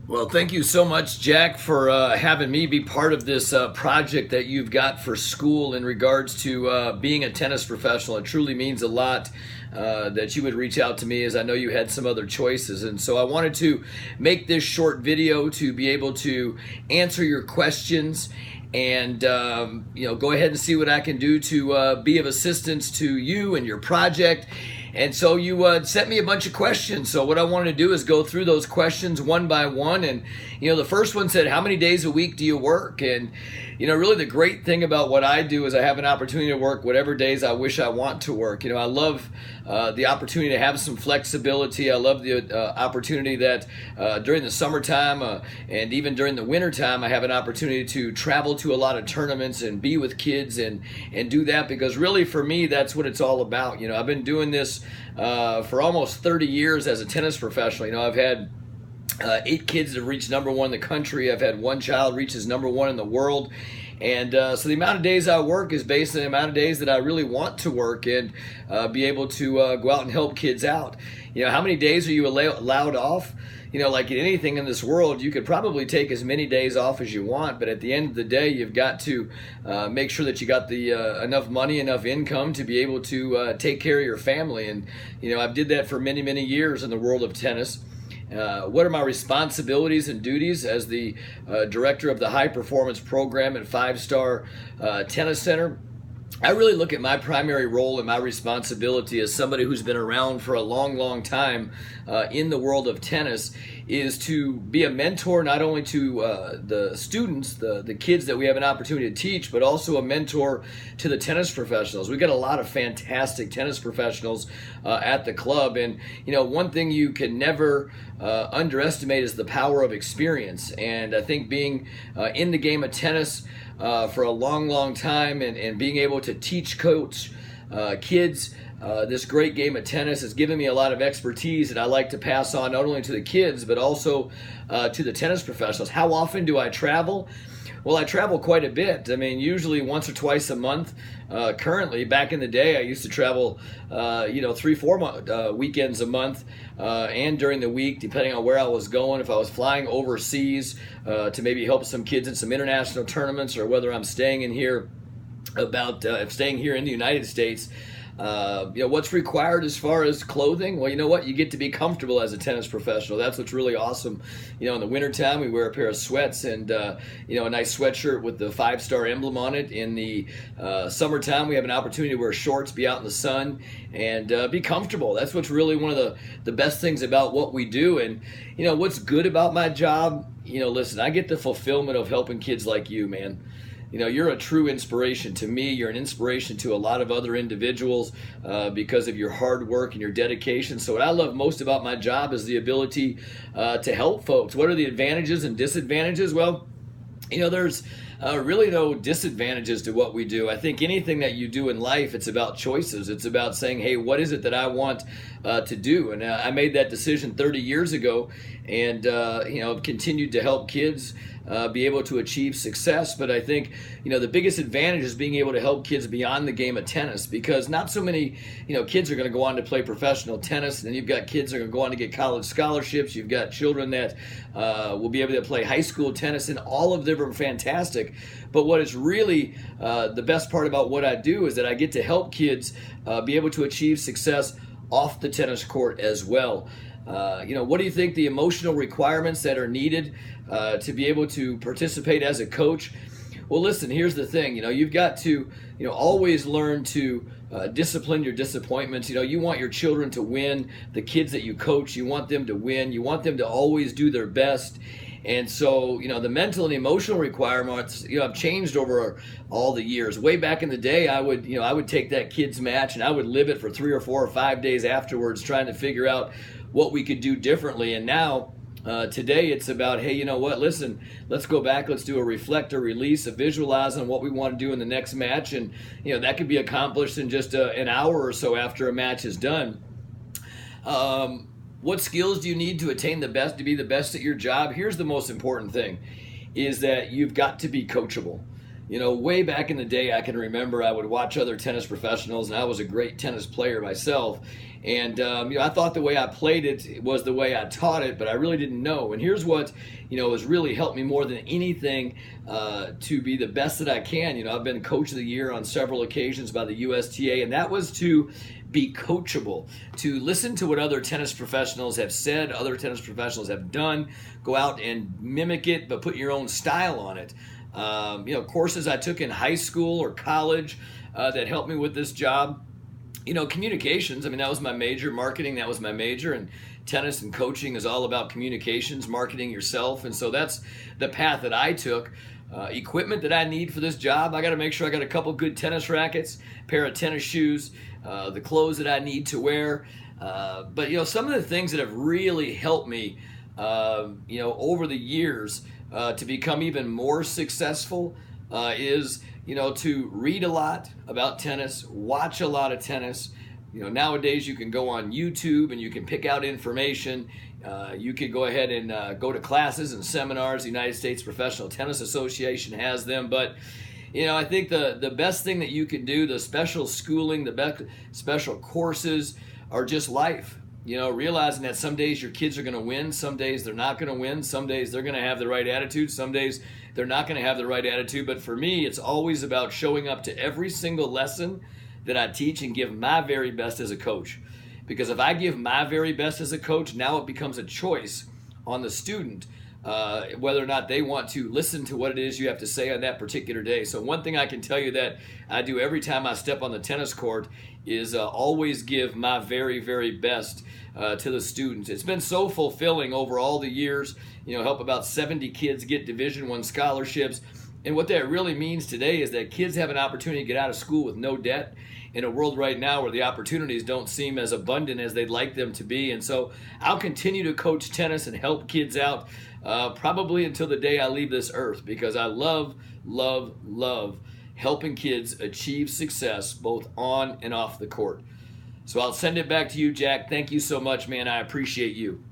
Well, thank you so much, Jack, for having me be part of this project that you've got for school in regards to being a tennis professional. It truly means a lot that you would reach out to me, as I know you had some other choices. And so I wanted to make this short video to be able to answer your questions and go ahead and see what I can do to be of assistance to you and your project. And so you sent me a bunch of questions. So what I wanted to do is go through those questions one by one. And, the first one said, how many days a week do you work? And, really the great thing about what I do is I have an opportunity to work whatever days I wish I want to work. I love the opportunity to have some flexibility. I love the opportunity that during the summertime and even during the wintertime, I have an opportunity to travel to a lot of tournaments and be with kids and do that, because really for me, that's what it's all about. I've been doing this for almost 30 years as a tennis professional. I've had 8 kids that have reached number 1 in the country. I've had 1 child reach as number 1 in the world. And so the amount of days I work is based on the amount of days that I really want to work and be able to go out and help kids out. How many days are you allowed off? Like in anything in this world, you could probably take as many days off as you want, but at the end of the day, you've got to make sure that you got the enough money, enough income to be able to take care of your family. And I've did that for many, many years in the world of tennis. What are my responsibilities and duties as the director of the high performance program at 5-Star Tennis Center? I really look at my primary role and my responsibility as somebody who's been around for a long, long time in the world of tennis is to be a mentor not only to the students, the kids that we have an opportunity to teach, but also a mentor to the tennis professionals. We've got a lot of fantastic tennis professionals at the club, and one thing you can never underestimate is the power of experience. And I think being in the game of tennis for a long, long time and being able to teach, coach kids this great game of tennis has given me a lot of expertise that I like to pass on not only to the kids but also to the tennis professionals. How often do I travel? Well, I travel quite a bit. Usually once or twice a month. Currently, back in the day, I used to travel, 3-4 weekends a month, and during the week, depending on where I was going. If I was flying overseas to maybe help some kids in some international tournaments, or whether I'm staying in here staying here in the United States. What's required as far as clothing? Well, you know what? You get to be comfortable as a tennis professional. That's what's really awesome. In the wintertime, we wear a pair of sweats and, a nice sweatshirt with the 5-Star emblem on it. In the summertime, we have an opportunity to wear shorts, be out in the sun, and be comfortable. That's what's really one of the best things about what we do. And, what's good about my job? Listen, I get the fulfillment of helping kids like you, man. You're a true inspiration to me. You're an inspiration to a lot of other individuals because of your hard work and your dedication. So what I love most about my job is the ability to help folks. What are the advantages and disadvantages? Well, there's really no disadvantages to what we do. I think anything that you do in life, it's about choices. It's about saying, hey, what is it that I want to do? And I made that decision 30 years ago and, I've continued to help kids be able to achieve success. But I think, the biggest advantage is being able to help kids beyond the game of tennis, because not so many, kids are going to go on to play professional tennis. And then you've got kids that are going to go on to get college scholarships. You've got children that will be able to play high school tennis, and all of them are fantastic. But what is really the best part about what I do is that I get to help kids be able to achieve success off the tennis court as well. What do you think the emotional requirements that are needed to be able to participate as a coach? Well, listen, here's the thing. You've got to, always learn to discipline your disappointments. You want your children to win. The kids that you coach, you want them to win. You want them to always do their best. And so, the mental and emotional requirements, have changed over all the years. Way back in the day, I would take that kid's match and I would live it for 3 or 4 or 5 days afterwards, trying to figure out what we could do differently. And now, today it's about, hey, listen, let's go back, let's do a reflect, a release, a visualize on what we want to do in the next match. And, that could be accomplished in just an hour or so after a match is done. What skills do you need to attain the best, to be the best at your job? Here's the most important thing, is that you've got to be coachable. Way back in the day, I can remember I would watch other tennis professionals, and I was a great tennis player myself. And I thought the way I played it was the way I taught it, but I really didn't know. And here's what has really helped me more than anything to be the best that I can. I've been Coach of the Year on several occasions by the USTA, and that was to be coachable, to listen to what other tennis professionals have said, other tennis professionals have done, go out and mimic it, but put your own style on it. Courses I took in high school or college that helped me with this job. Communications, that was my major. Marketing, that was my major. And tennis and coaching is all about communications, marketing yourself. And so that's the path that I took. Equipment that I need for this job, I got to make sure I got a couple good tennis rackets, pair of tennis shoes, the clothes that I need to wear. But some of the things that have really helped me, over the years to become even more successful is to read a lot about tennis, watch a lot of tennis. Nowadays you can go on YouTube and you can pick out information. You can go ahead and go to classes and seminars. The United States Professional Tennis Association has them. But, I think the best thing that you can do, the special schooling, the best special courses are just life. Realizing that some days your kids are going to win, some days they're not going to win, some days they're going to have the right attitude, some days they're not going to have the right attitude. But for me, it's always about showing up to every single lesson that I teach and give my very best as a coach. Because if I give my very best as a coach, now it becomes a choice on the student whether or not they want to listen to what it is you have to say on that particular day. So one thing I can tell you that I do every time I step on the tennis court is always give my very, very best to the students. It's been so fulfilling over all the years, help about 70 kids get Division I scholarships. And what that really means today is that kids have an opportunity to get out of school with no debt in a world right now where the opportunities don't seem as abundant as they'd like them to be. And so I'll continue to coach tennis and help kids out probably until the day I leave this earth, because I love, love, love helping kids achieve success both on and off the court. So I'll send it back to you, Jack. Thank you so much, man. I appreciate you.